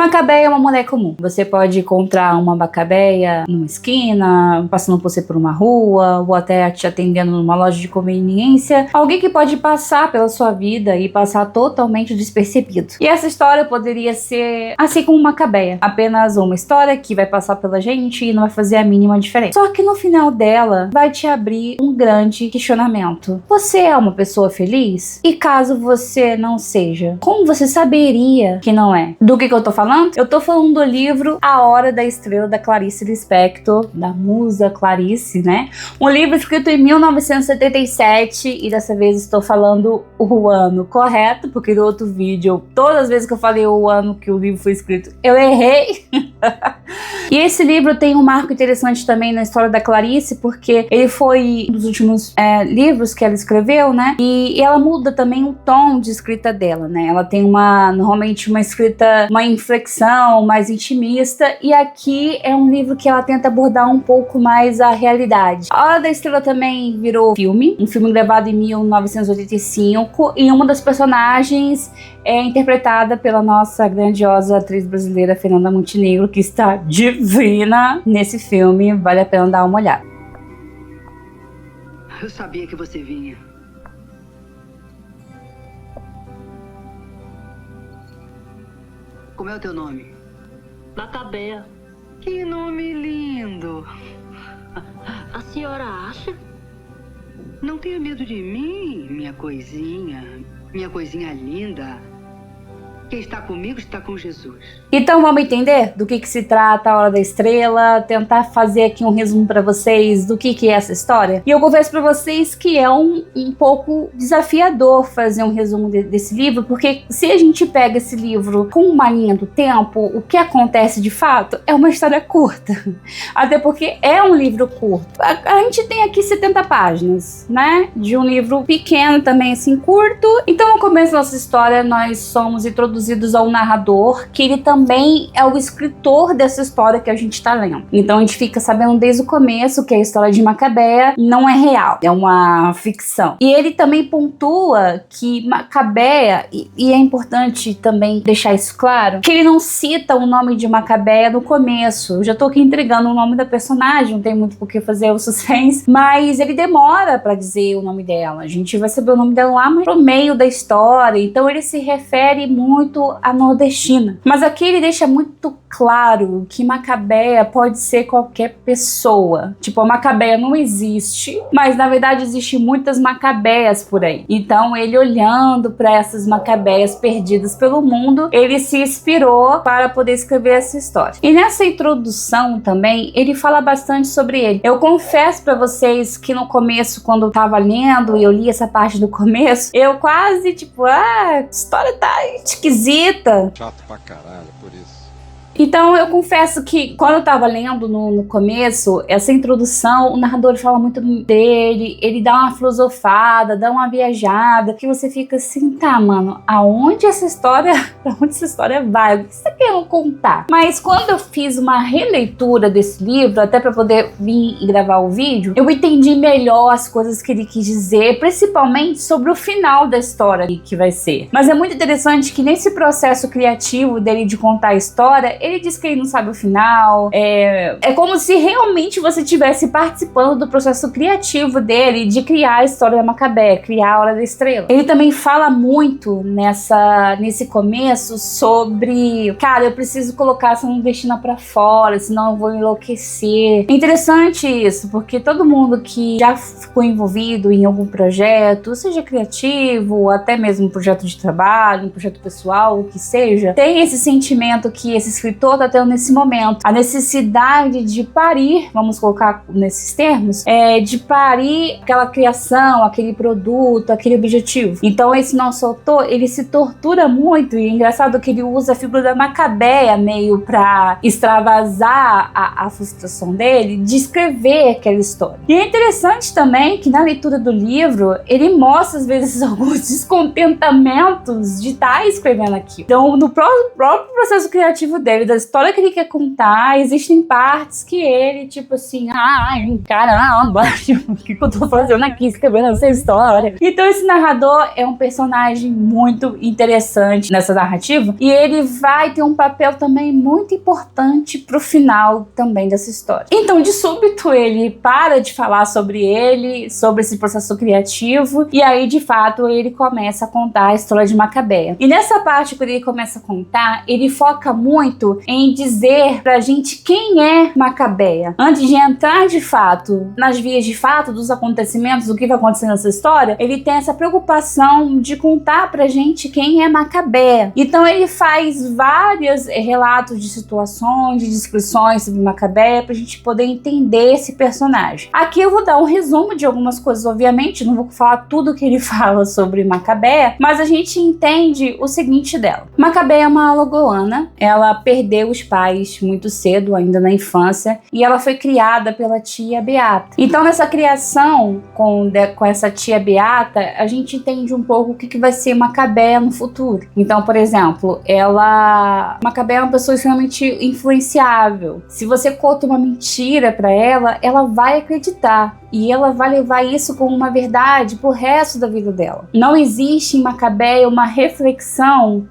Macabeia é uma mulher comum. Você pode encontrar uma Macabeia numa esquina, passando por você por uma rua, ou até te atendendo numa loja de conveniência. Alguém que pode passar pela sua vida e passar totalmente despercebido. E essa história poderia ser assim como Macabeia. Apenas uma história que vai passar pela gente e não vai fazer a mínima diferença. Só que no final dela, vai te abrir um grande questionamento. Você é uma pessoa feliz? E caso você não seja, como você saberia que não é? Do que eu tô falando? Eu tô falando do livro A Hora da Estrela, da Clarice Lispector, da musa Clarice, né? Um livro escrito em 1977, e dessa vez estou falando o ano correto, porque no outro vídeo, todas as vezes que eu falei o ano que o livro foi escrito, eu errei. E esse livro tem um marco interessante também na história da Clarice, porque ele foi um dos últimos livros que ela escreveu, né? E ela muda também o tom de escrita dela, né? Ela tem normalmente uma escrita, uma inflexão mais intimista, e aqui é um livro que ela tenta abordar um pouco mais a realidade. A Hora da Estrela também virou filme, um filme gravado em 1985, e uma das personagens é interpretada pela nossa grandiosa atriz brasileira Fernanda Montenegro, que está divina nesse filme, vale a pena dar uma olhada. Eu sabia que você vinha. Como é o teu nome? Macabeia. Que nome lindo! A senhora acha? Não tenha medo de mim, minha coisinha linda. Quem está comigo está com Jesus. Então vamos entender do que se trata a Hora da Estrela, tentar fazer aqui um resumo para vocês do que é essa história. E eu confesso para vocês que é um pouco desafiador fazer um resumo desse livro, porque se a gente pega esse livro com uma linha do tempo, o que acontece de fato é uma história curta. Até porque é um livro curto. A gente tem aqui 70 páginas, né? De um livro pequeno também, assim, curto. Então no começo da nossa história nós somos introduzidos ao narrador, que ele também é o escritor dessa história que a gente tá lendo. Então a gente fica sabendo desde o começo que a história de Macabeia não é real, é uma ficção. E ele também pontua que Macabeia, e é importante também deixar isso claro, que ele não cita o nome de Macabeia no começo. Eu já tô aqui entregando o nome da personagem, não tem muito por que fazer o suspense, mas ele demora pra dizer o nome dela. A gente vai saber o nome dela lá mas pro meio da história, então ele se refere muito a nordestina. Mas aqui ele deixa muito claro que Macabeia pode ser qualquer pessoa. Tipo, a Macabeia não existe, mas na verdade existem muitas Macabeias por aí. Então ele olhando para essas Macabeias perdidas pelo mundo, ele se inspirou para poder escrever essa história. E nessa introdução também, ele fala bastante sobre ele. Eu confesso para vocês que no começo, quando eu tava lendo e eu li essa parte do começo, eu quase tipo, a história tá esquisita. Chato pra caralho, por isso. Então eu confesso que quando eu tava lendo no começo, essa introdução, o narrador fala muito dele, ele dá uma filosofada, dá uma viajada, que você fica assim, tá, mano, pra onde essa história vai? O que você tá querendo contar? Mas quando eu fiz uma releitura desse livro, até pra poder vir e gravar o vídeo, eu entendi melhor as coisas que ele quis dizer, principalmente sobre o final da história que vai ser. Mas é muito interessante que nesse processo criativo dele de contar a história, ele diz que ele não sabe o final. É como se realmente você estivesse participando do processo criativo dele de criar a história da Macabeia, criar a Hora da Estrela. Ele também fala muito nesse começo sobre, cara, eu preciso colocar essa nordestina pra fora, senão eu vou enlouquecer. É interessante isso, porque todo mundo que já ficou envolvido em algum projeto, seja criativo, até mesmo um projeto de trabalho, um projeto pessoal, o que seja, tem esse sentimento que esse escritor tá tendo nesse momento, a necessidade de parir, vamos colocar nesses termos, de parir aquela criação, aquele produto, aquele objetivo. Então esse nosso autor, ele se tortura muito, e é engraçado que ele usa a figura da Macabeia meio pra extravasar a frustração dele de escrever aquela história. E é interessante também que na leitura do livro, ele mostra às vezes alguns descontentamentos de estar escrevendo aquilo. Então no próprio processo criativo dele, ele, da história que ele quer contar. Existem partes que ele, tipo assim, ai, caramba, tipo, o que eu tô fazendo aqui, escrevendo essa história? Então esse narrador é um personagem muito interessante nessa narrativa, e ele vai ter um papel também muito importante pro final também dessa história. Então, de súbito, ele para de falar sobre ele, sobre esse processo criativo, e aí, de fato, ele começa a contar a história de Macabeia. E nessa parte, quando ele começa a contar, ele foca muito em dizer pra gente quem é Macabeia. Antes de entrar, de fato, nas vias de fato dos acontecimentos, do que vai acontecer nessa história, ele tem essa preocupação de contar pra gente quem é Macabeia. Então, ele faz vários relatos de situações, de descrições sobre Macabeia, pra gente poder entender esse personagem. Aqui eu vou dar um resumo de algumas coisas, obviamente, não vou falar tudo que ele fala sobre Macabeia, mas a gente entende o seguinte dela. Macabeia é uma alagoana, ela perdeu os pais muito cedo, ainda na infância, e ela foi criada pela tia Beata. Então, nessa criação com essa tia Beata, a gente entende um pouco o que vai ser Macabeia no futuro. Então, por exemplo, Macabeia é uma pessoa extremamente influenciável. Se você conta uma mentira pra ela, ela vai acreditar. E ela vai levar isso como uma verdade pro resto da vida dela. Não existe em Macabeia uma reflexão,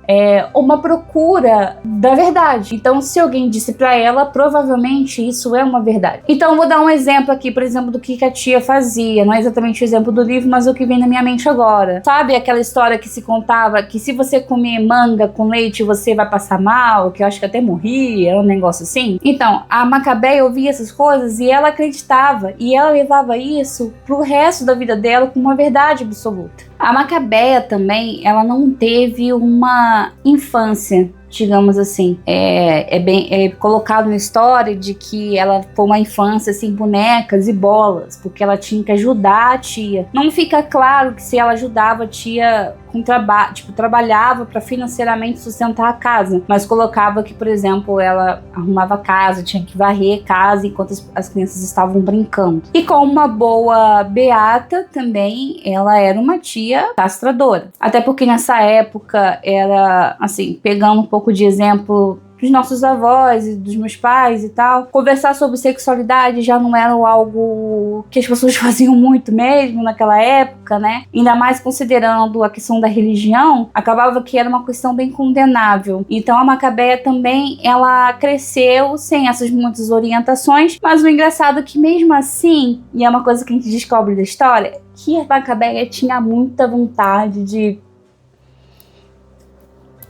uma procura da verdade. Então, se alguém disse pra ela, provavelmente isso é uma verdade. Então, eu vou dar um exemplo aqui, por exemplo, do que a tia fazia. Não é exatamente o exemplo do livro, mas o que vem na minha mente agora. Sabe aquela história que se contava que se você comer manga com leite, você vai passar mal, que eu acho que até morria, era um negócio assim? Então, a Macabeia ouvia essas coisas e ela acreditava. E ela levava isso pro resto da vida dela como uma verdade absoluta. A Macabeia também, ela não teve uma infância, digamos assim. É colocado na história de que ela foi uma infância sem bonecas e bolas, porque ela tinha que ajudar a tia. Não fica claro que se ela ajudava a tia com trabalho, tipo, trabalhava para financeiramente sustentar a casa, mas colocava que, por exemplo, ela arrumava a casa, tinha que varrer a casa enquanto as crianças estavam brincando. E como uma boa beata também, ela era uma tia castradora. Até porque nessa época era, assim, pegando um pouco de exemplo dos nossos avós e dos meus pais e tal, conversar sobre sexualidade já não era algo que as pessoas faziam muito mesmo naquela época, né? Ainda mais considerando a questão da religião, acabava que era uma questão bem condenável. Então a Macabeia também, ela cresceu sem essas muitas orientações, mas o engraçado é que mesmo assim, e é uma coisa que a gente descobre da história, que a Macabeia tinha muita vontade de...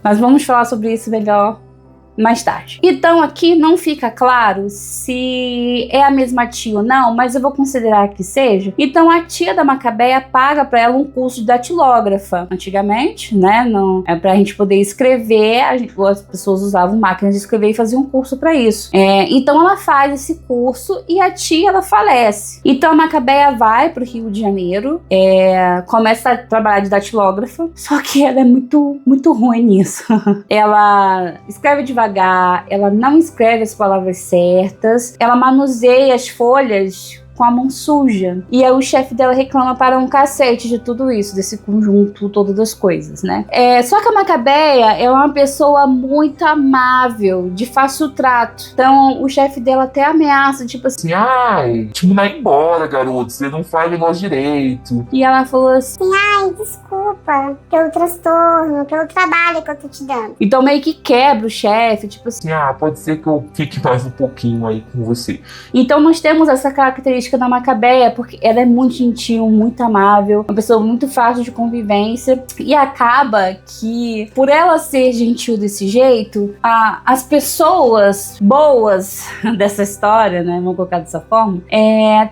Mas vamos falar sobre isso melhor mais tarde. Então aqui não fica claro se é a mesma tia ou não, mas eu vou considerar que seja. Então a tia da Macabeia paga para ela um curso de datilógrafa. Antigamente, né, não é pra gente poder escrever, as pessoas usavam máquinas de escrever e faziam um curso para isso. Então ela faz esse curso e a tia, ela falece. Então a Macabeia vai pro Rio de Janeiro, começa a trabalhar de datilógrafa, só que ela é muito, muito ruim nisso. Ela escreve devagar, ela não escreve as palavras certas, ela manuseia as folhas com a mão suja. E aí o chefe dela reclama para um cacete de tudo isso, desse conjunto, todas as coisas, né? Só que a Macabeia é uma pessoa muito amável, de fácil trato. Então o chefe dela até ameaça, tipo assim, ai, te mandar embora, garoto, você não faz o negócio direito. E ela falou assim, ai, desculpa pelo transtorno, pelo trabalho que eu tô te dando. Então meio que quebra o chefe, tipo assim, pode ser que eu fique mais um pouquinho aí com você. Então nós temos essa característica da Macabeia, porque ela é muito gentil, muito amável, uma pessoa muito fácil de convivência, e acaba que, por ela ser gentil desse jeito, as pessoas boas dessa história, né, vamos colocar dessa forma,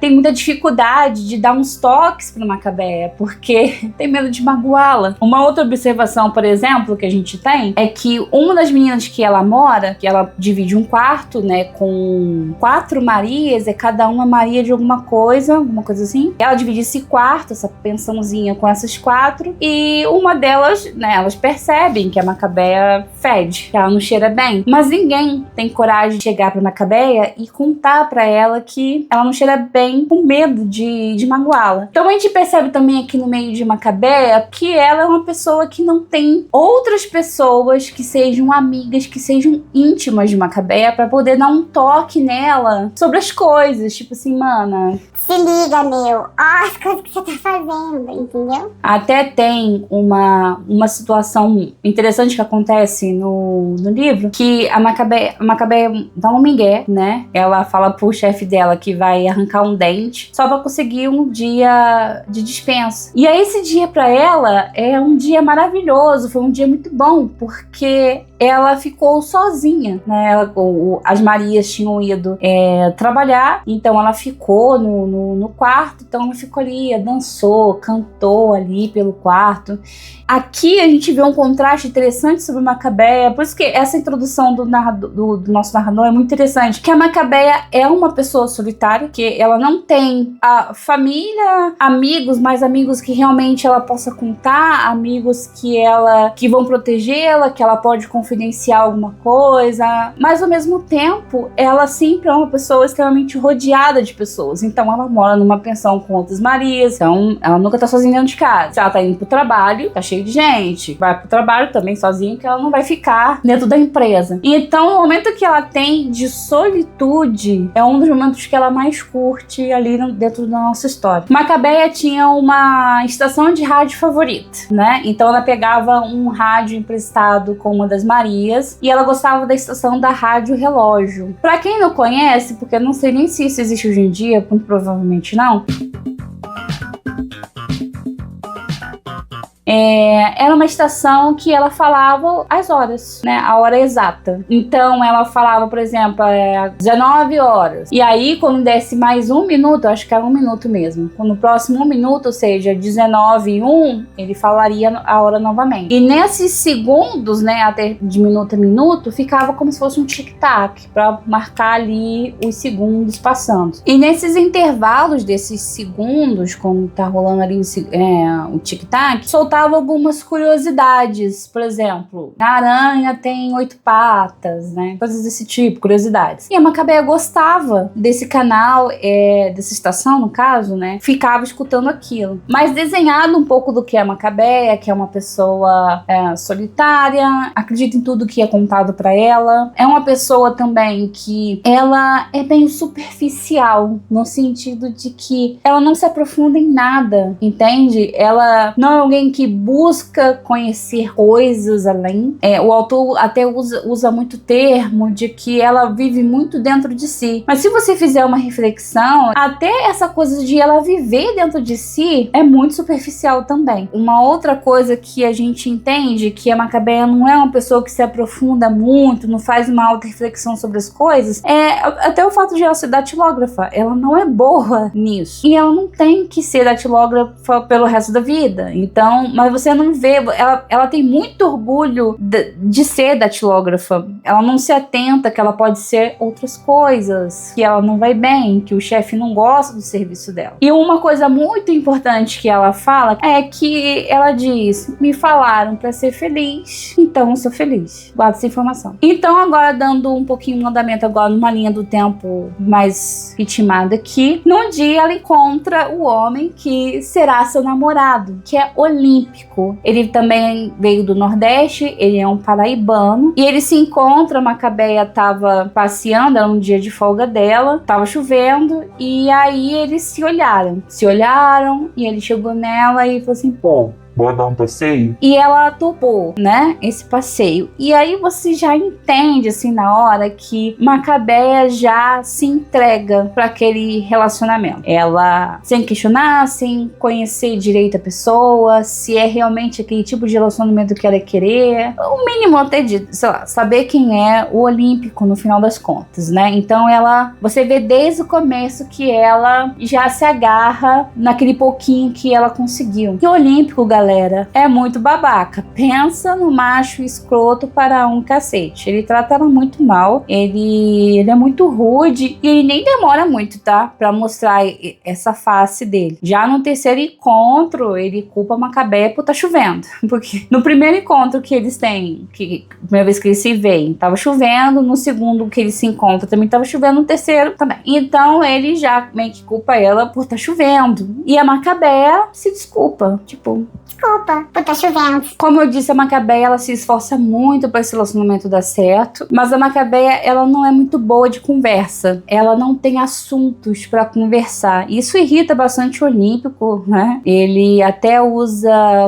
tem muita dificuldade de dar uns toques pra Macabeia, porque tem medo de magoá-la. Uma outra observação, por exemplo, que a gente tem, é que uma das meninas que ela mora, que ela divide um quarto, né, com 4 Marias, cada uma Maria de alguma coisa assim. Ela divide esse quarto, essa pensãozinha com essas 4, e uma delas, né, elas percebem que a Macabeia fede, que ela não cheira bem, mas ninguém tem coragem de chegar pra Macabeia e contar pra ela que ela não cheira bem, com medo de magoá-la. Então a gente percebe também aqui no meio de Macabeia que ela é uma pessoa que não tem outras pessoas que sejam amigas, que sejam íntimas de Macabeia pra poder dar um toque nela sobre as coisas. Tipo assim, mana, Se liga, meu. Ó, as coisas que você tá fazendo, entendeu? até tem uma situação interessante que acontece no livro, que a Macabeia dá um migué, né? Ela fala pro chefe dela que vai arrancar um dente só pra conseguir um dia de dispensa. E aí esse dia pra ela é um dia maravilhoso, foi um dia muito bom, porque ela ficou sozinha, né? As Marias tinham ido trabalhar, então ela ficou no quarto, então ela ficou ali, dançou, cantou ali pelo quarto. Aqui a gente vê um contraste interessante sobre Macabeia, por isso que essa introdução do nosso narrador é muito interessante, que a Macabeia é uma pessoa solitária, que ela não tem a família, amigos, mais amigos que realmente ela possa contar, amigos que vão protegê-la, que ela pode confidenciar alguma coisa, mas ao mesmo tempo ela sempre é uma pessoa extremamente rodeada de pessoas. Então ela mora numa pensão com outras Marias, então ela nunca tá sozinha dentro de casa. Se ela tá indo pro trabalho, tá cheio de gente, vai pro trabalho também sozinha, que ela não vai ficar dentro da empresa. Então o momento que ela tem de solitude é um dos momentos que ela mais curte ali dentro da nossa história. Macabeia tinha uma estação de rádio favorita, né? Então ela pegava um rádio emprestado com uma das Marias e ela gostava da estação da Rádio Relógio. Pra quem não conhece, porque eu não sei nem se isso existe hoje em dia, muito provavelmente não, era uma estação que ela falava as horas, né? A hora exata. Então ela falava, por exemplo, 19 horas. E aí, quando desse mais um minuto, acho que era um minuto mesmo. No próximo um minuto, ou seja, 19:01, ele falaria a hora novamente. E nesses segundos, né, até de minuto a minuto, ficava como se fosse um tic-tac para marcar ali os segundos passando. E nesses intervalos desses segundos, quando tá rolando ali o tic-tac, soltava algumas curiosidades. Por exemplo, a aranha tem 8 patas, né? Coisas desse tipo, curiosidades. E a Macabeia gostava desse canal, dessa estação, no caso, né? Ficava escutando aquilo. Mas desenhado um pouco do que é a Macabeia, que é uma pessoa solitária, acredita em tudo que é contado pra ela. É uma pessoa também que ela é bem superficial, no sentido de que ela não se aprofunda em nada, entende? Ela não é alguém que busca conhecer coisas além. O autor até usa muito termo de que ela vive muito dentro de si. Mas se você fizer uma reflexão, até essa coisa de ela viver dentro de si é muito superficial também. Uma outra coisa que a gente entende que a Macabeia não é uma pessoa que se aprofunda muito, não faz uma auto-reflexão sobre as coisas, até o fato de ela ser datilógrafa. Ela não é boa nisso. E ela não tem que ser datilógrafa pelo resto da vida. Então, mas você não vê, ela tem muito orgulho de ser datilógrafa. Ela não se atenta que ela pode ser outras coisas, que ela não vai bem, que o chefe não gosta do serviço dela. E uma coisa muito importante que ela fala é que ela diz: me falaram pra ser feliz, então eu sou feliz. Guarda essa informação. Então, agora dando um pouquinho de andamento agora numa linha do tempo mais ritmada aqui, num dia ela encontra o homem que será seu namorado, que é Olímpico. Ele também veio do Nordeste, ele é um paraibano, e ele se encontra, Macabeia tava passeando, era um dia de folga dela, tava chovendo, e aí eles se olharam, e ele chegou nela e falou assim: Pô, bora dar um passeio? E ela topou, né, esse passeio. E aí você já entende, assim, na hora que Macabeia já se entrega para aquele relacionamento. Ela, sem questionar, sem conhecer direito a pessoa, se é realmente aquele tipo de relacionamento que ela querer. O mínimo até de, sei lá, saber quem é o Olímpico no final das contas, né? Então você vê desde o começo que ela já se agarra naquele pouquinho que ela conseguiu. E o Olímpico, galera, é muito babaca. Pensa no macho escroto para um cacete. Ele trata ela muito mal. Ele é muito rude. E ele nem demora muito, tá? Pra mostrar essa face dele. Já no terceiro encontro, ele culpa a Macabeia por tá chovendo. Porque no primeiro encontro que eles têm, a primeira vez que eles se veem, tava chovendo. No segundo que eles se encontram, também tava chovendo. No terceiro também. Então ele já meio que culpa ela por tá chovendo. E a Macabeia se desculpa. Tipo, desculpa por tá chovendo. Como eu disse, a Macabeia, ela se esforça muito para esse relacionamento dar certo, mas a Macabeia, ela não é muito boa de conversa. Ela não tem assuntos para conversar. Isso irrita bastante o Olímpico, né? Ele até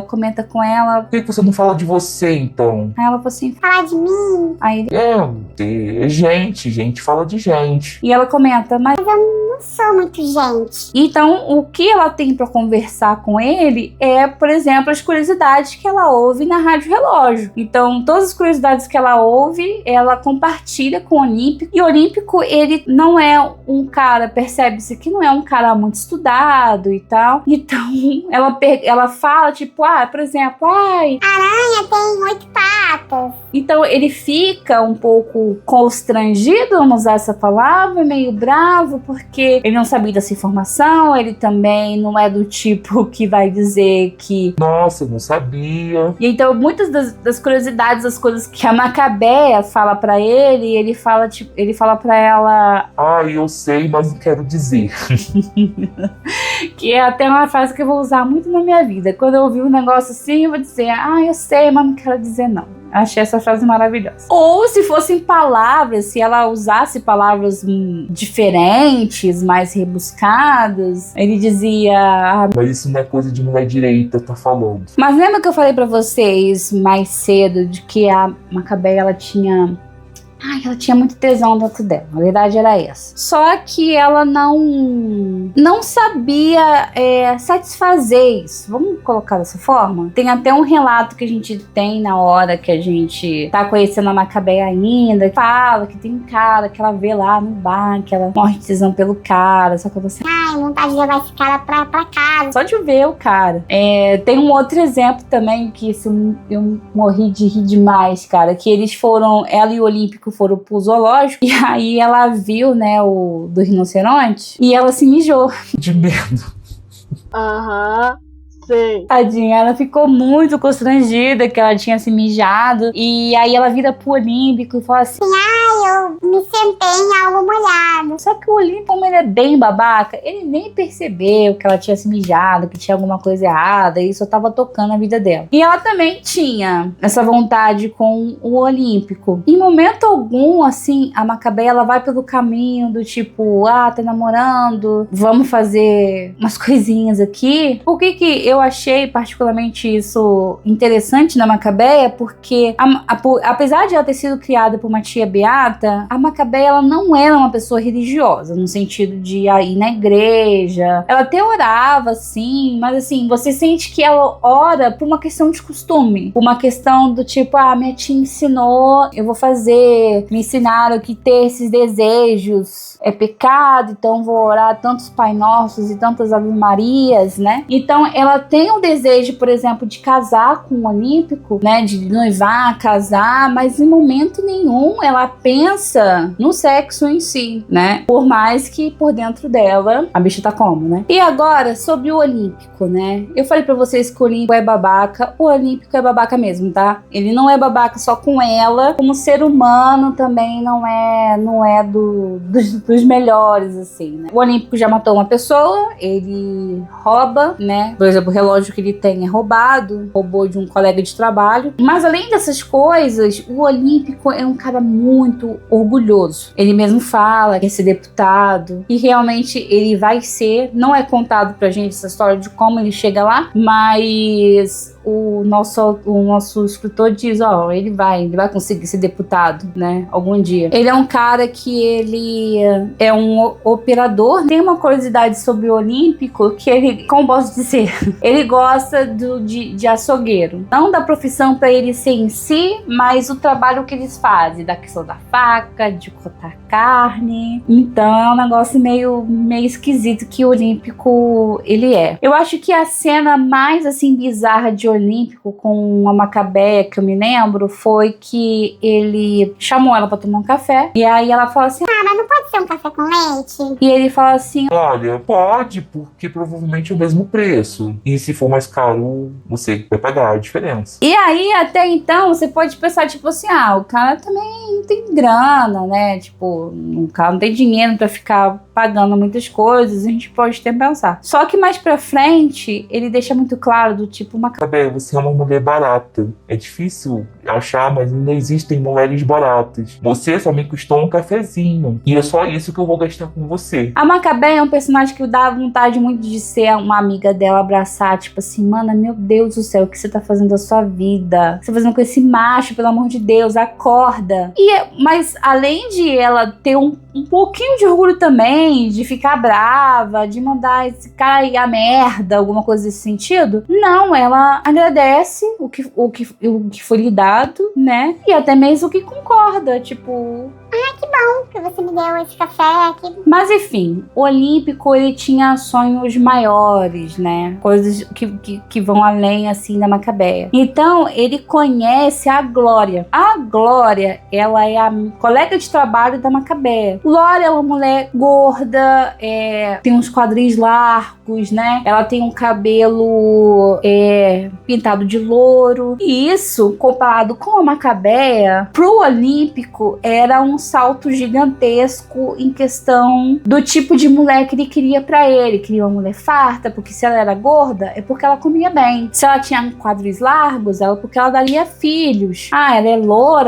comenta com ela. Por que você não fala de você, então? Aí ela falou assim, Falar de mim, aí ele... É gente fala de gente. E ela comenta, mas não sou muito gente. então, o que ela tem pra conversar com ele é, por exemplo, as curiosidades que ela ouve na Rádio Relógio. Então, todas as curiosidades que ela ouve, ela compartilha com o Olímpico. E o Olímpico, ele não é um cara, percebe-se que não é um cara muito estudado e tal. Então, ela fala, tipo, por exemplo, Aranha tem 8 patas. Então ele fica um pouco constrangido, vamos usar essa palavra, meio bravo, porque ele não sabia dessa informação, ele também não é do tipo que vai dizer que... Nossa, eu não sabia. E então muitas das curiosidades, das coisas que a Macabeia fala pra ele, ele fala pra ela... Eu sei, mas não quero dizer. Que é até uma frase que eu vou usar muito na minha vida. Quando eu ouvir um negócio assim, eu vou dizer, eu sei, mas não quero dizer não. Achei essa frase maravilhosa. Ou se fossem palavras, se ela usasse palavras diferentes, mais rebuscadas, ele dizia... Mas isso não é coisa de mulher direita, tá falando. Mas lembra que eu falei pra vocês mais cedo de que a Macabeia, ela tinha muito tesão dentro dela. Na verdade era essa. Só que ela não sabia satisfazer isso. Vamos colocar dessa forma? Tem até um relato que a gente tem na hora que a gente tá conhecendo a Macabeia ainda. Fala que tem um cara que ela vê lá no bar, que ela morre de tesão pelo cara. Só que você... vontade de levar esse cara pra casa. Só de ver o cara. Tem um outro exemplo também que eu morri de rir demais, cara. Que eles foram... Ela e o Olímpico foram pro zoológico, e aí ela viu, né, o do rinoceronte, e ela se mijou. De medo. Sei. Tadinha, ela ficou muito constrangida que ela tinha se mijado, e aí ela vira pro Olímpico e fala assim, Eu me sentei em algo molhado. só que o Olímpico, como ele é bem babaca, ele nem percebeu que ela tinha se mijado, que tinha alguma coisa errada, e só tava tocando a vida dela. E ela também tinha essa vontade com o Olímpico. Em momento algum, assim, a Macabeia, ela vai pelo caminho do tipo, tá namorando, vamos fazer umas coisinhas aqui. Por que eu achei particularmente isso interessante na Macabeia? Porque apesar de ela ter sido criada por uma tia beata, a Macabeia, ela não era uma pessoa religiosa, no sentido de ir na igreja. Ela até orava, assim, mas assim, você sente que ela ora por uma questão de costume, por uma questão do tipo, minha tia ensinou, eu vou fazer, me ensinaram que ter esses desejos é pecado, então vou orar tantos Pai Nossos e tantas Ave Marias, né? Então ela tem o desejo, por exemplo, de casar com o Olímpico, né? De noivar, casar, mas em momento nenhum ela pensa no sexo em si, né? Por mais que por dentro dela a bicha tá como, né? E agora, sobre o Olímpico, né? Eu falei pra vocês que o Olímpico é babaca. O Olímpico é babaca mesmo, tá? Ele não é babaca só com ela, como ser humano também não é dos melhores, assim, né? O Olímpico já matou uma pessoa, ele rouba, né? Por exemplo, o relógio que ele tem é roubado, roubou de um colega de trabalho. Mas além dessas coisas, o Olímpico é um cara muito orgulhoso. Ele mesmo fala que quer ser deputado, e realmente ele vai ser. Não é contado pra gente essa história de como ele chega lá, mas o nosso escritor diz, ele vai conseguir ser deputado, né, algum dia. Ele é um cara que ele é um operador. Tem uma curiosidade sobre o Olímpico, que ele, como posso dizer, ele gosta de açougueiro. Não da profissão pra ele ser em si, mas o trabalho que eles fazem, da questão da faca, de cortar carne. Então é um negócio meio esquisito que o Olímpico, ele é. Eu acho que a cena mais, assim, bizarra de Olímpico com a Macabeia, que eu me lembro, foi que ele chamou ela pra tomar um café, e aí ela fala assim, Mas não pode ser um café com leite? e ele fala assim, Olha, pode, porque provavelmente é o mesmo preço. E se for mais caro, você vai pagar a diferença. e aí até então você pode pensar, tipo assim, o cara também não tem grana, né, tipo, o cara não tem dinheiro pra ficar pagando muitas coisas, a gente pode até pensar. Só que mais pra frente, ele deixa muito claro do tipo, Macabeia, Macabé, você é uma mulher barata. É difícil achar, mas ainda existem mulheres baratas. Você só me custou um cafezinho. E é só isso que eu vou gastar com você. A Macabé é um personagem que dá vontade muito de ser uma amiga dela, abraçar, tipo assim, mana, meu Deus do céu, o que você tá fazendo da sua vida? O que você tá fazendo com esse macho, pelo amor de Deus, acorda. Mas além de ela ter um pouquinho de orgulho também, de ficar brava, de mandar esse cara ir a merda, alguma coisa desse sentido, não, ela agradece o que foi lhe dado, né? E até mesmo o que concorda, tipo... Que bom que você me deu esse café aqui. Mas enfim, o Olímpico, ele tinha sonhos maiores, né? Coisas que vão além, assim, da Macabeia. Então, ele conhece a Glória. A Glória, ela é a colega de trabalho da Macabeia. Glória é uma mulher gorda, tem uns quadris largos, né? Ela tem um cabelo pintado de louro. E isso, comparado com a Macabeia, pro Olímpico, era um salto gigantesco em questão do tipo de mulher que ele queria pra ele. Queria uma mulher farta, porque se ela era gorda, é porque ela comia bem. Se ela tinha quadris largos, é porque ela daria filhos. Ah, ela é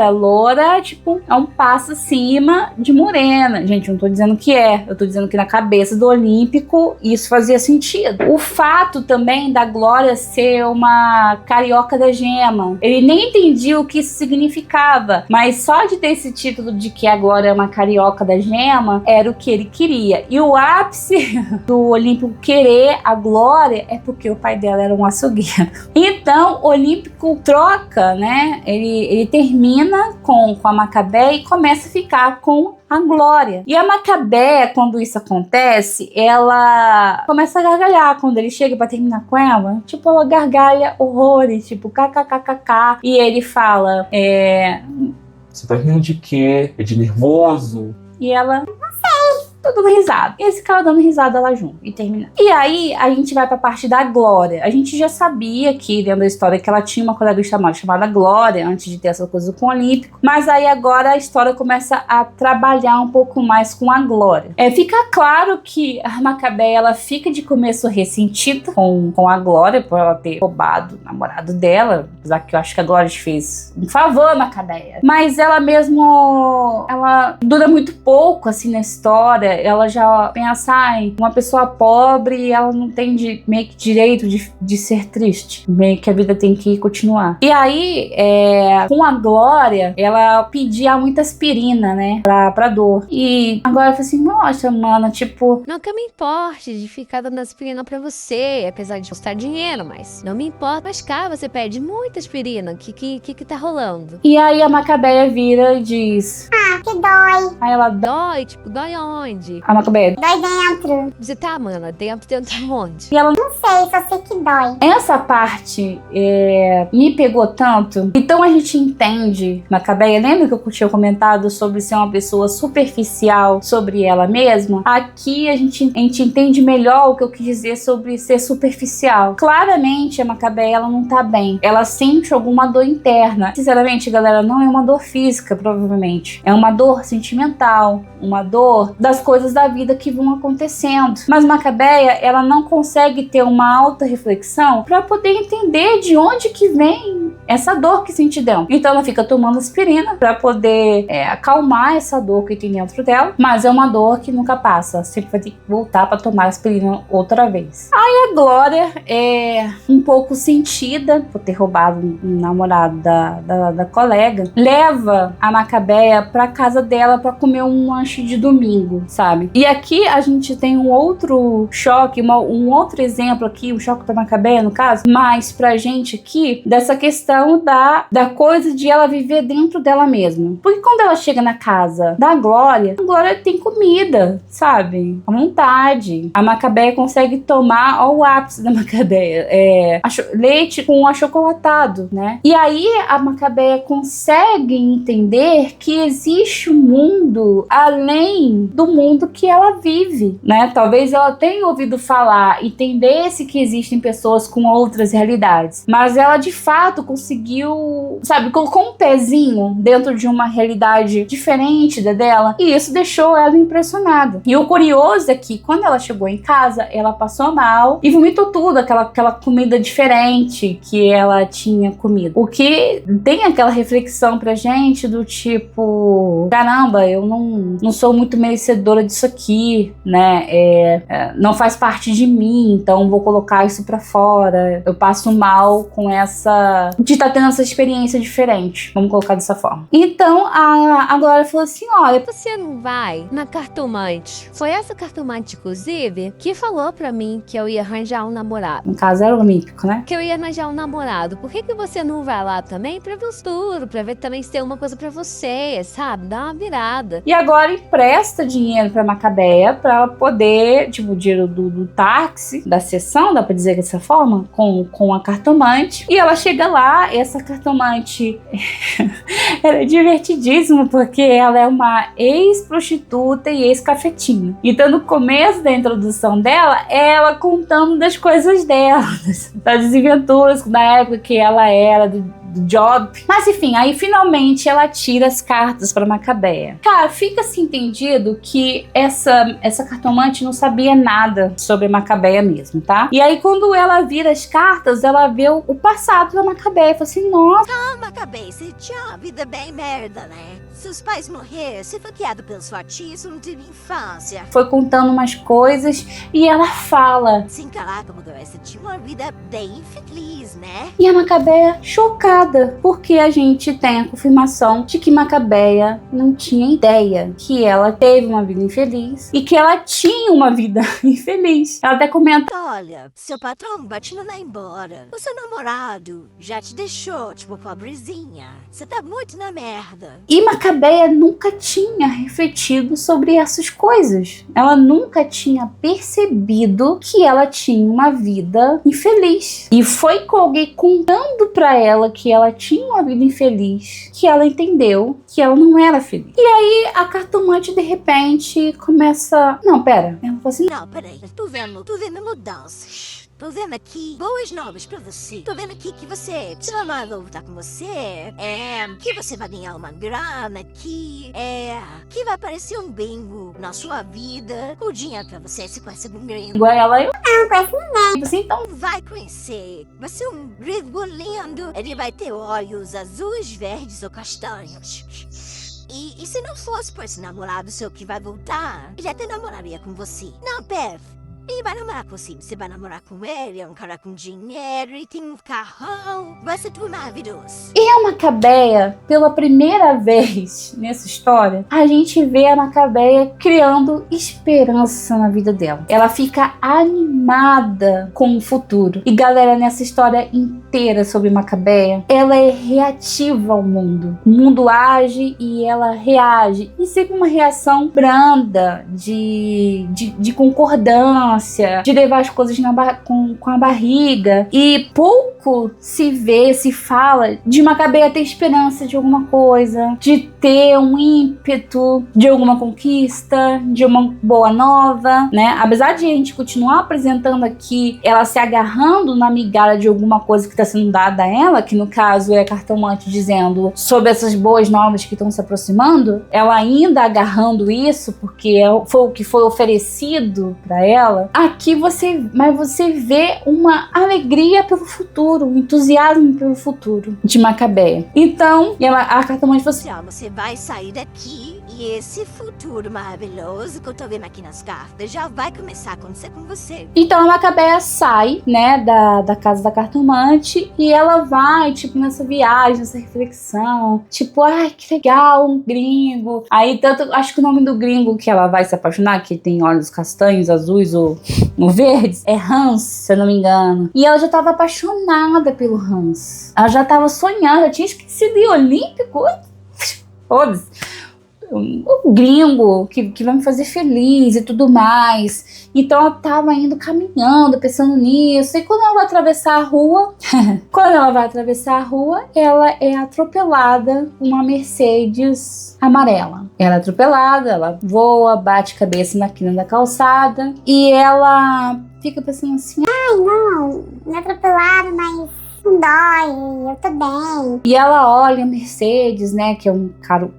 loura, tipo, é um passo acima de morena. Gente, eu não tô dizendo que eu tô dizendo que na cabeça do Olímpico isso fazia sentido. O fato também da Glória ser uma carioca da gema, ele nem entendia o que isso significava, mas só de ter esse título de que a Glória é uma carioca da gema, era o que ele queria. E o ápice do Olímpico querer a Glória é porque o pai dela era um açougueiro. Então, o Olímpico troca, né? Ele termina com a Macabé e começa a ficar com a Glória. E a Macabé, quando isso acontece, ela começa a gargalhar quando ele chega pra terminar com ela. Tipo, ela gargalha horrores, tipo, kkkk. E ele fala, Você tá rindo de quê? É de nervoso? E ela, não sei, tô dando risada. E esse cara dando risada lá junto e termina. E aí a gente vai pra parte da Glória. A gente já sabia aqui dentro da história que ela tinha uma colega de trabalho chamada Glória antes de ter essa coisa com o Olímpico. Mas aí agora a história começa a trabalhar um pouco mais com a Glória. Fica claro que a Macabé, ela fica de começo ressentida com a Glória por ela ter roubado o namorado dela. Apesar que eu acho que a Glória fez um favor à Macabé. Mas ela mesmo, ela dura muito pouco assim na história. Ela já pensa, uma pessoa pobre, ela não tem meio que direito de ser triste. Meio que a vida tem que continuar. E aí, com a Glória, ela pedia muita aspirina, né? Pra dor. E agora eu falei assim, nossa, mana, tipo... Não que eu me importe de ficar dando aspirina pra você, apesar de custar dinheiro, mas não me importa. Mas cá você pede muita aspirina. O que tá rolando? E aí a Macabéia vira e diz... Que dói. Aí ela Dói? Tipo, dói onde? A Macabéia... Dói dentro. Você tá, mana? Dentro onde? E ela... Não sei, só sei que dói. Essa parte me pegou tanto. Então a gente entende, Macabéia, lembra que eu tinha comentado sobre ser uma pessoa superficial sobre ela mesma? Aqui a gente entende melhor o que eu quis dizer sobre ser superficial. Claramente a Macabéia, ela não tá bem. Ela sente alguma dor interna. Sinceramente, galera, não é uma dor física, provavelmente. É uma dor sentimental, uma dor das coisas da vida que vão acontecendo. Mas Macabéia, ela não consegue ter uma alta reflexão para poder entender de onde que vem essa dor que sente dentro. Então ela fica tomando aspirina para poder acalmar essa dor que tem dentro dela, mas é uma dor que nunca passa. Sempre vai ter que voltar para tomar aspirina outra vez. Aí a Glória é um pouco sentida por ter roubado um namorado da colega, leva a Macabéia pra casa dela para comer um lanche de domingo, sabe? E aqui a gente tem um outro choque, um outro exemplo aqui, um choque da Macabéia no caso, mas pra gente aqui, dessa questão da coisa de ela viver dentro dela mesma. Porque quando ela chega na casa da Glória, a Glória tem comida, sabe? À vontade. A Macabéia consegue tomar, ó, o ápice da Macabéia, leite com achocolatado, né? E aí a Macabéia consegue entender que existe existe um mundo além do mundo que ela vive, né? Talvez ela tenha ouvido falar, entendesse que existem pessoas com outras realidades, mas ela de fato conseguiu, sabe, colocou um pezinho dentro de uma realidade diferente da dela, e isso deixou ela impressionada. E o curioso é que quando ela chegou em casa, ela passou mal e vomitou tudo, aquela comida diferente que ela tinha comido. O que tem aquela reflexão pra gente do tipo, caramba, eu não sou muito merecedora disso aqui, né? Não faz parte de mim, então vou colocar isso pra fora. Eu passo mal com essa... de estar tendo essa experiência diferente, vamos colocar dessa forma. Então a Glória falou assim, olha, Você não vai na cartomante? Foi essa cartomante, inclusive, que falou pra mim que eu ia arranjar um namorado. no caso era olímpico, né? Que eu ia arranjar um namorado. Por que você não vai lá também pra ver o futuro? Pra ver também se tem uma coisa pra você, sabe? Dá uma virada. E agora empresta dinheiro pra Macabeia pra ela poder, tipo, o dinheiro do táxi, da sessão, dá pra dizer dessa forma, com a cartomante. E ela chega lá, essa cartomante ela é divertidíssima, porque ela é uma ex-prostituta e ex-cafetinha. Então no começo da introdução dela, ela contando das coisas dela, das desventuras da época que ela era do job. Mas enfim, aí finalmente ela tira as cartas pra Macabeia. Cara, fica-se entendido que essa cartomante não sabia nada sobre a Macabeia mesmo, tá? E aí quando ela vira as cartas, ela vê o passado da Macabeia e fala assim, nossa, Macabeia, você tinha uma vida bem merda, né? Seus pais morreram, você foi criado pelo seu tio, não teve infância. foi contando umas coisas e ela fala. Sim, caraca, Macabeia, você tinha uma vida bem feliz, né? E a Macabeia chocada, porque a gente tem a confirmação de que Macabeia não tinha ideia que ela teve uma vida infeliz e que ela tinha uma vida infeliz. Ela até comenta, Olha, seu patrão vai te mandar embora. O seu namorado já te deixou, tipo, pobrezinha. Você tá muito na merda. e Macabeia nunca tinha refletido sobre essas coisas. Ela nunca tinha percebido que ela tinha uma vida infeliz. E foi com alguém contando pra ela que ela tinha uma vida infeliz que ela entendeu que ela não era feliz. E aí a cartomante de repente começa... Não, pera. Ela falou assim, Não, peraí, tô vendo mudanças. Tô vendo aqui boas novas pra você. Tô vendo aqui que você, se ela vai voltar com você, que você vai ganhar uma grana, que vai aparecer um bingo na sua vida, com dinheiro pra você, se conhece um gringo. igual ela, eu Não, conheço ninguém. assim, então Vai conhecer, vai ser um gringo lindo. Ele vai ter olhos azuis, verdes ou castanhos. E se não fosse por esse namorado seu que vai voltar, ele até namoraria com você. Não, Bev. Ele vai namorar com você. Você vai namorar com ele, é um cara com dinheiro, ele tem um carrão. Vai ser tudo maravilhoso. E a Macabeia, pela primeira vez nessa história, a gente vê a Macabeia criando esperança na vida dela. Ela fica animada com o futuro. E galera, nessa história inteira sobre Macabeia, ela é reativa ao mundo. O mundo age e ela reage. E sempre uma reação branda, de concordância, de levar as coisas com a barriga. E pouco se vê, se fala de Macabeia ter esperança de alguma coisa, de ter um ímpeto de alguma conquista, de uma boa nova, né? Apesar de a gente continuar apresentando aqui ela se agarrando na migalha de alguma coisa que está sendo dada a ela, que no caso é a cartomante dizendo sobre essas boas novas que estão se aproximando, ela ainda agarrando isso porque foi o que foi oferecido para ela. Aqui você vê uma alegria pelo futuro, um entusiasmo pelo futuro de Macabeia. Então, a cartomante falou assim, Você vai sair daqui e esse futuro maravilhoso que eu tô vendo aqui nas cartas já vai começar a acontecer com você. então a Macabeia sai, né, da casa da cartomante e ela vai, tipo, nessa viagem, nessa reflexão, tipo, ai, que legal, um gringo. Aí, tanto, acho que o nome do gringo que ela vai se apaixonar, que tem olhos castanhos, azuis ou verdes, é Hans, se eu não me engano. E ela já tava apaixonada pelo Hans. Ela já tava sonhando, já tinha esquecido de olímpico. Foda-se. um gringo que vai me fazer feliz e tudo mais. Então ela tava indo caminhando, pensando nisso. E quando ela vai atravessar a rua, ela é atropelada por uma Mercedes amarela. Ela é atropelada, ela voa, bate cabeça na quina da calçada e ela fica pensando assim: Ai, não, me atropelaram, mas não dói, eu tô bem. E ela olha a Mercedes, né, que é um carro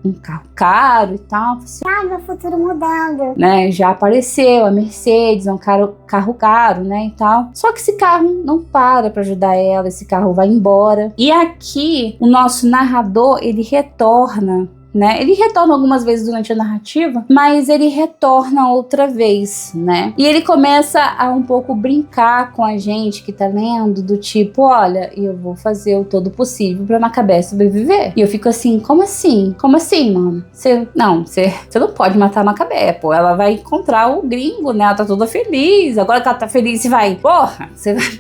caro e tal, assim, Ah, meu futuro mudando. né, já apareceu a Mercedes, é um carro caro, né, e tal. Só que esse carro não para pra ajudar ela, esse carro vai embora. E aqui, o nosso narrador, ele retorna, né? Ele retorna algumas vezes durante a narrativa, mas ele retorna outra vez, né? E ele começa a um pouco brincar com a gente que tá lendo, do tipo, olha, eu vou fazer o todo possível pra Macabé sobreviver. E eu fico assim, como assim? Como assim, mano? Você não pode matar a Macabé, pô. Ela vai encontrar o gringo, né? Ela tá toda feliz. Agora que ela tá feliz, você vai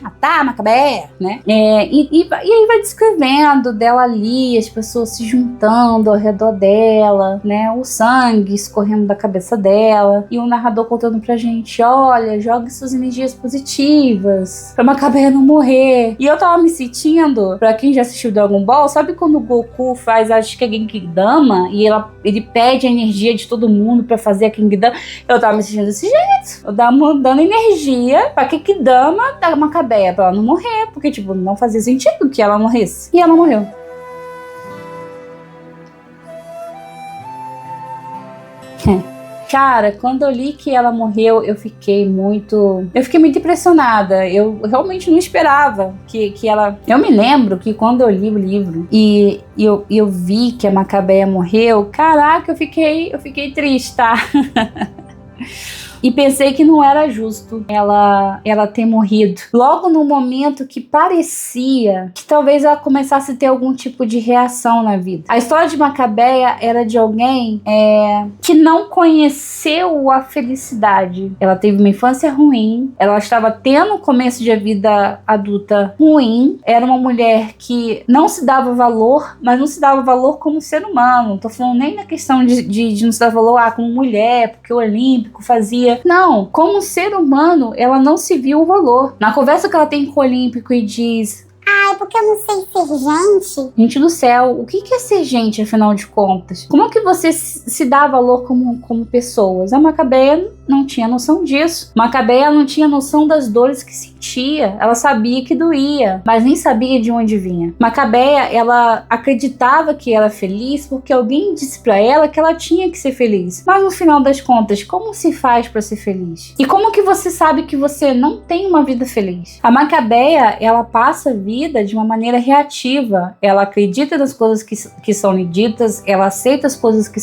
matar a Macabé, né? E aí vai descrevendo dela ali, as pessoas se juntando ao redor dela, né, o sangue escorrendo da cabeça dela, e o narrador contando pra gente, olha, jogue suas energias positivas pra Macabé não morrer. E eu tava me sentindo, pra quem já assistiu Dragon Ball, sabe quando o Goku faz, acho que é Genkidama, e ele pede a energia de todo mundo pra fazer a Genkidama? Eu tava me sentindo desse jeito, eu tava dando energia pra Genkidama da Macabé, pra ela não morrer, porque tipo, não fazia sentido que ela morresse, e ela morreu. Cara, quando eu li que ela morreu, eu fiquei muito impressionada. Eu realmente não esperava que ela... Eu me lembro que quando eu li o livro e eu vi que a Macabé morreu, caraca, eu fiquei triste, tá? E pensei que não era justo ela ter morrido. Logo no momento que parecia que talvez ela começasse a ter algum tipo de reação na vida. A história de Macabéia era de alguém que não conheceu a felicidade. Ela teve uma infância ruim, ela estava tendo um começo de vida adulta ruim, era uma mulher que não se dava valor, mas não se dava valor como ser humano. Não tô falando nem na questão de não se dar valor como mulher, porque o Olímpico fazia. Não, como ser humano, ela não se viu o valor. Na conversa que ela tem com o Olímpico e diz... Ai, porque eu não sei ser gente. Gente do céu, o que é ser gente, afinal de contas? Como que você se dá valor como pessoas? A Macabéia não tinha noção disso. Macabéia não tinha noção das dores que sentia. Ela sabia que doía, mas nem sabia de onde vinha. Macabéia, ela acreditava que era feliz porque alguém disse pra ela que ela tinha que ser feliz. Mas no final das contas, como se faz pra ser feliz? E como que você sabe que você não tem uma vida feliz? A Macabéia, ela passa a vida de uma maneira reativa. Ela acredita nas coisas que são lhe ditas, ela aceita as coisas que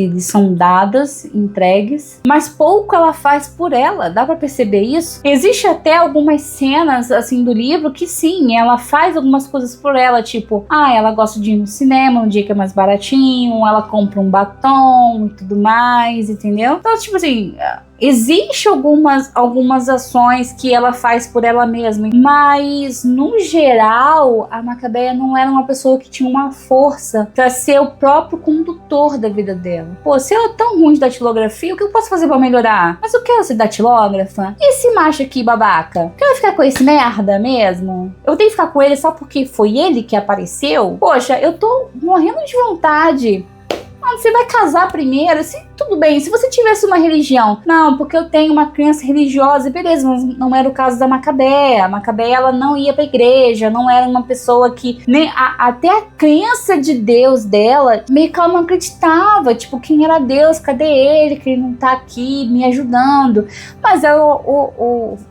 lhe são dadas, entregues, mas pouco ela faz por ela. Dá pra perceber isso? Existe até algumas cenas assim do livro que sim, ela faz algumas coisas por ela, tipo, ela gosta de ir no cinema um dia que é mais baratinho, ela compra um batom e tudo mais, entendeu? Então, tipo assim, existe algumas ações que ela faz por ela mesma, mas no geral a Macabéia não era uma pessoa que tinha uma força pra ser o próprio condutor da vida dela. Pô, se ela é tão ruim de datilografia, o que eu posso fazer pra melhorar? Mas eu quero ser datilógrafa? E esse macho aqui babaca? Quero ficar com esse merda mesmo? Eu tenho que ficar com ele só porque foi ele que apareceu? Poxa, eu tô morrendo de vontade. Você vai casar primeiro, tudo bem, se você tivesse uma religião. Não, porque eu tenho uma crença religiosa, beleza, mas não era o caso da Macabéia. A Macabéia, ela não ia pra igreja, não era uma pessoa que... até a crença de Deus dela, meio que ela não acreditava. Tipo, quem era Deus? Cadê ele? Que ele não tá aqui me ajudando. Mas ela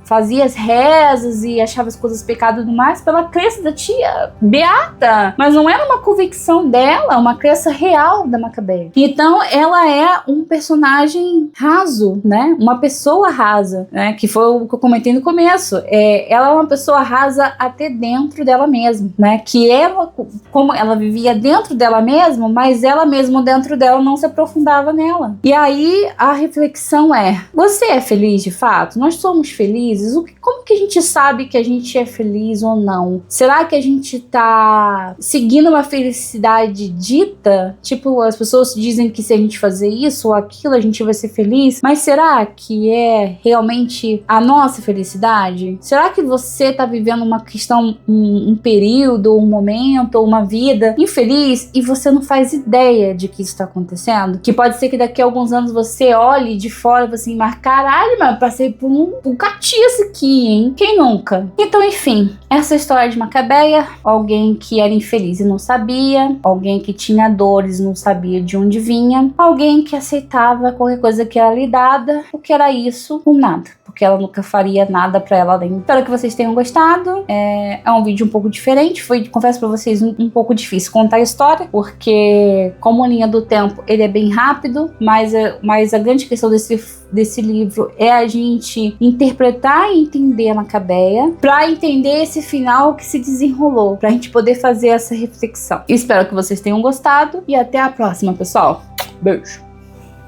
fazia as rezas e achava as coisas pecado e tudo mais pela crença da tia Beata. Mas não era uma convicção dela, uma crença real da Macabéia. Então, ela é um personagem raso, né? Uma pessoa rasa, né? Que foi o que eu comentei no começo. Ela é uma pessoa rasa até dentro dela mesma, né? Que ela, como ela vivia dentro dela mesma, mas ela mesma dentro dela não se aprofundava nela. E aí, a reflexão é, você é feliz de fato? Nós somos felizes? Como que a gente sabe que a gente é feliz ou não? Será que a gente tá seguindo uma felicidade dita? Tipo, as pessoas pessoas dizem que se a gente fazer isso ou aquilo, a gente vai ser feliz. Mas será que é realmente a nossa felicidade? Será que você tá vivendo uma questão, um período, um momento, ou uma vida infeliz e você não faz ideia de que isso tá acontecendo? Que pode ser que daqui a alguns anos você olhe de fora e você assim, mas caralho, mano, passei por um catiço aqui, hein? Quem nunca? Então, enfim, essa história de Macabeia, alguém que era infeliz e não sabia, alguém que tinha dores e não sabia de onde vinha, alguém que aceitava qualquer coisa que era lhe dada, o que era isso, com nada, porque ela nunca faria nada pra ela além. Espero que vocês tenham gostado. É um vídeo um pouco diferente, confesso pra vocês, um pouco difícil contar a história, porque como linha do tempo, ele é bem rápido, mas a grande questão desse livro é a gente interpretar e entender a Macabeia, pra entender esse final que se desenrolou, pra gente poder fazer essa reflexão. Espero que vocês tenham gostado e até a próxima, pessoal. Beijo!